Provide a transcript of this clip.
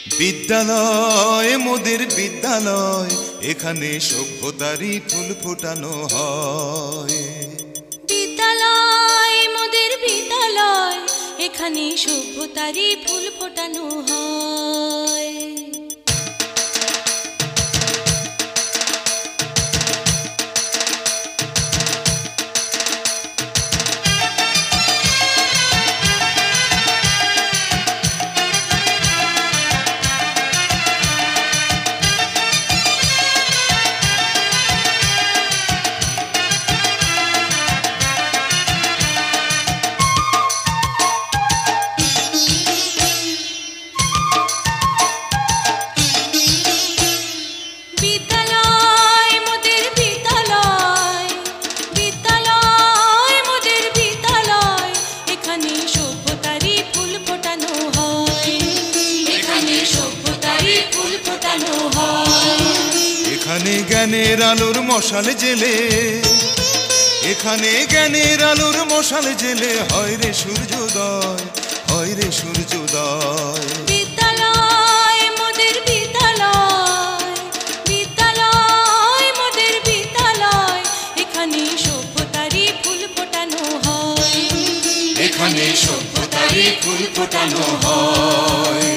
বিদ্যালয় মোদের বিদ্যালয়, এখানে সভ্যতারই ফুল ফোটানো হয়। বিদ্যালয় মোদের বিদ্যালয়, এখানে সভ্যতারই ফুল ফোটানো হয়। এখানে জ্ঞানের আলোর মশাল জেলে, এখানে জ্ঞানের আলোর মশাল জেলে হয় রে সূর্যোদয়, হয় রে সূর্যোদয়। বিদ্যালয় মোদের বিদ্যালয়, বিদ্যালয় মোদের বিদ্যালয়, এখানে সভ্যতারই ফুল ফোটানো হয়। এখানে সভ্যতারই ফুল ফোটানো হয়।